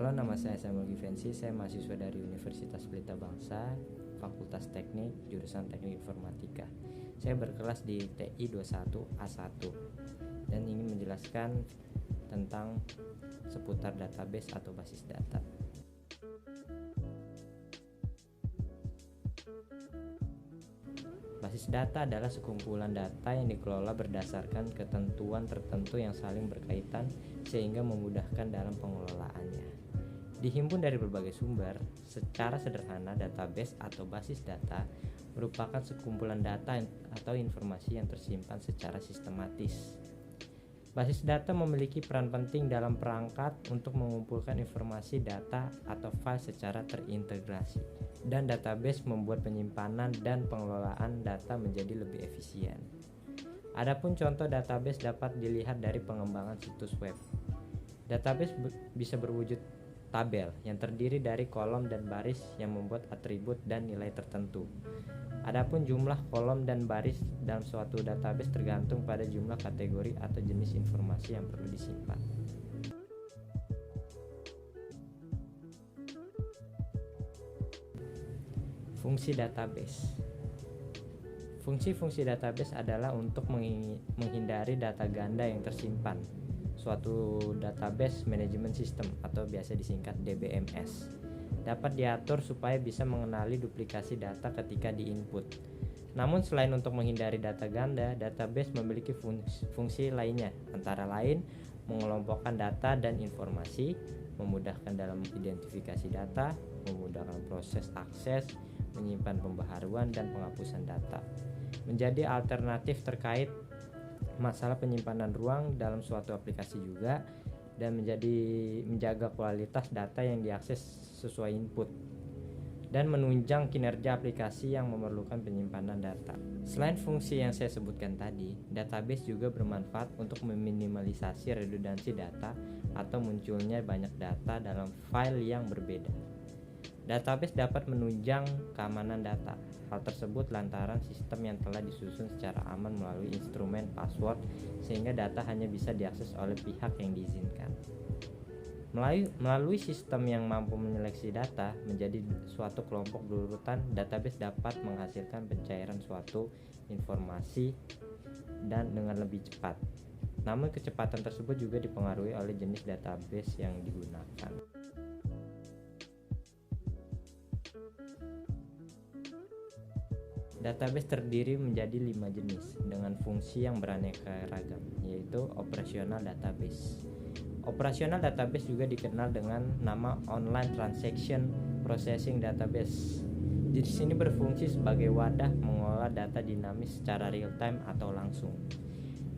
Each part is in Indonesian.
Halo, nama saya Samuel Givensi. Saya mahasiswa dari Universitas Pelita Bangsa, Fakultas Teknik, jurusan Teknik Informatika. Saya berkelas di TI 21A1 dan ingin menjelaskan tentang seputar database atau basis data. Basis data adalah sekumpulan data yang dikelola berdasarkan ketentuan tertentu yang saling berkaitan sehingga memudahkan dalam pengelolaannya. Dihimpun dari berbagai sumber, secara sederhana database atau basis data merupakan sekumpulan data atau informasi yang tersimpan secara sistematis. Basis data memiliki peran penting dalam perangkat untuk mengumpulkan informasi data atau file secara terintegrasi, dan database membuat penyimpanan dan pengelolaan data menjadi lebih efisien. Adapun contoh database dapat dilihat dari pengembangan situs web. Database bisa berwujud tabel yang terdiri dari kolom dan baris yang membuat atribut dan nilai tertentu. Adapun jumlah kolom dan baris dalam suatu database tergantung pada jumlah kategori atau jenis informasi yang perlu disimpan. Fungsi database. Fungsi-fungsi database adalah untuk menghindari data ganda yang tersimpan. Suatu database management system atau biasa disingkat DBMS dapat diatur supaya bisa mengenali duplikasi data ketika diinput. Namun selain untuk menghindari data ganda, database memiliki fungsi lainnya, antara lain mengelompokkan data dan informasi, memudahkan dalam identifikasi data, memudahkan proses akses, menyimpan pembaharuan dan penghapusan data. Menjadi alternatif terkait masalah penyimpanan ruang dalam suatu aplikasi juga, dan menjaga kualitas data yang diakses sesuai input, dan menunjang kinerja aplikasi yang memerlukan penyimpanan data. Selain fungsi yang saya sebutkan tadi, database juga bermanfaat untuk meminimalisasi redundansi data atau munculnya banyak data dalam file yang berbeda. Database dapat menunjang keamanan data. Hal tersebut lantaran sistem yang telah disusun secara aman melalui instrumen password, sehingga data hanya bisa diakses oleh pihak yang diizinkan. Melalui sistem yang mampu menyeleksi data menjadi suatu kelompok berurutan, database dapat menghasilkan pencairan suatu informasi dan dengan lebih cepat. Namun kecepatan tersebut juga dipengaruhi oleh jenis database yang digunakan. Database terdiri menjadi 5 jenis dengan fungsi yang beraneka ragam, yaitu operational database. Operational database juga dikenal dengan nama online transaction processing database. Jenis ini berfungsi sebagai wadah mengolah data dinamis secara real time atau langsung.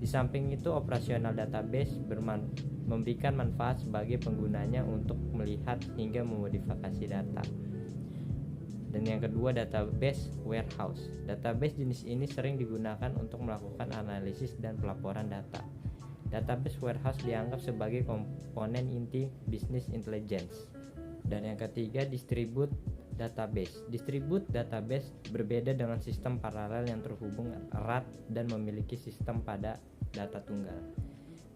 Di samping itu, operational database memberikan manfaat sebagai penggunanya untuk melihat hingga memodifikasi data. Dan yang kedua, database warehouse. Database jenis ini sering digunakan untuk melakukan analisis dan pelaporan data. Database warehouse dianggap sebagai komponen inti business intelligence. Dan yang ketiga, distribute database. Distribute database berbeda dengan sistem paralel yang terhubung erat dan memiliki sistem pada data tunggal.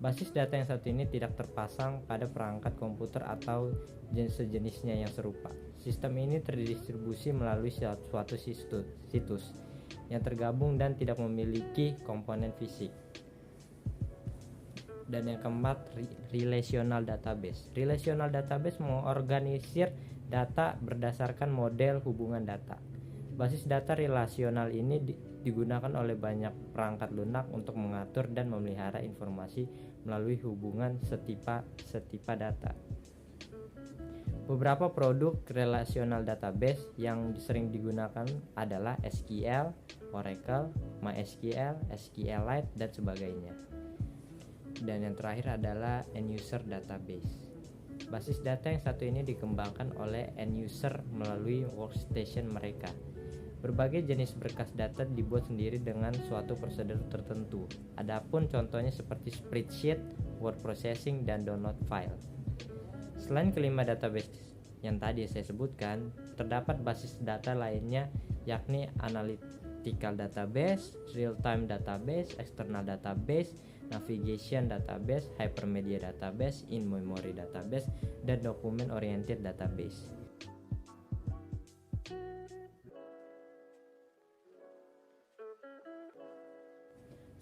Basis data yang satu ini tidak terpasang pada perangkat komputer atau sejenisnya yang serupa. Sistem ini terdistribusi melalui suatu situs yang tergabung dan tidak memiliki komponen fisik. Dan yang keempat, relational database. Relational database mengorganisir data berdasarkan model hubungan data. Basis data relasional ini digunakan oleh banyak perangkat lunak untuk mengatur dan memelihara informasi melalui hubungan setipa data. Beberapa produk relational database yang sering digunakan adalah SQL, Oracle, MySQL, SQLite, dan sebagainya. Dan yang terakhir adalah end user database. Basis data yang satu ini dikembangkan oleh end user melalui workstation mereka. Berbagai jenis berkas data dibuat sendiri dengan suatu prosedur tertentu. Adapun contohnya seperti spreadsheet, word processing, dan download file. Selain kelima database yang tadi saya sebutkan, terdapat basis data lainnya, yakni analytical database, real-time database, external database, navigation database, hypermedia database, in-memory database, dan dokumen oriented database.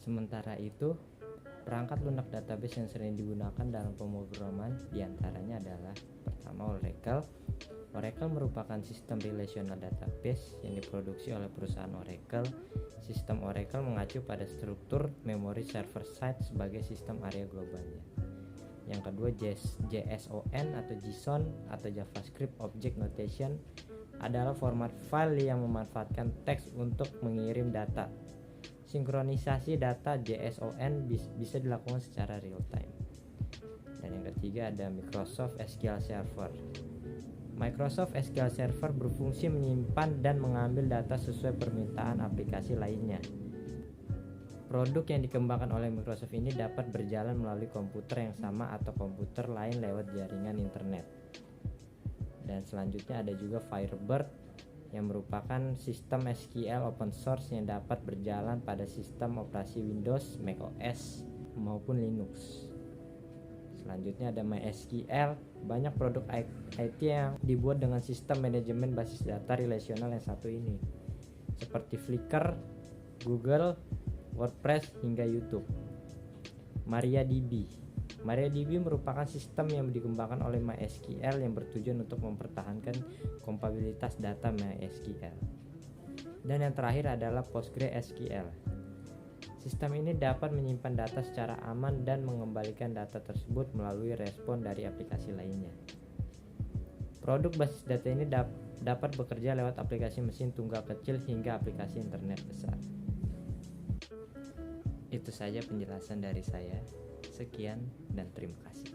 Sementara itu, perangkat lunak database yang sering digunakan dalam pemrograman diantaranya adalah pertama Oracle. Oracle merupakan sistem relational database yang diproduksi oleh perusahaan Oracle. Sistem Oracle mengacu pada struktur memori server side sebagai sistem area globalnya. Yang kedua JSON atau JSON atau JavaScript Object Notation adalah format file yang memanfaatkan teks untuk mengirim data. Sinkronisasi data JSON bisa dilakukan secara real time. Dan yang ketiga ada Microsoft SQL Server. Microsoft SQL Server berfungsi menyimpan dan mengambil data sesuai permintaan aplikasi lainnya. Produk yang dikembangkan oleh Microsoft ini dapat berjalan melalui komputer yang sama atau komputer lain lewat jaringan internet. Dan selanjutnya ada juga Firebird yang merupakan sistem SQL open source yang dapat berjalan pada sistem operasi Windows, macOS maupun Linux. Selanjutnya ada MySQL, banyak produk IT yang dibuat dengan sistem manajemen basis data relasional yang satu ini, seperti Flickr, Google, WordPress hingga YouTube. MariaDB merupakan sistem yang dikembangkan oleh MySQL yang bertujuan untuk mempertahankan kompatibilitas data MySQL. Dan yang terakhir adalah PostgreSQL. Sistem ini dapat menyimpan data secara aman dan mengembalikan data tersebut melalui respon dari aplikasi lainnya. Produk basis data ini dapat bekerja lewat aplikasi mesin tunggal kecil hingga aplikasi internet besar. Itu saja penjelasan dari saya. Sekian dan terima kasih.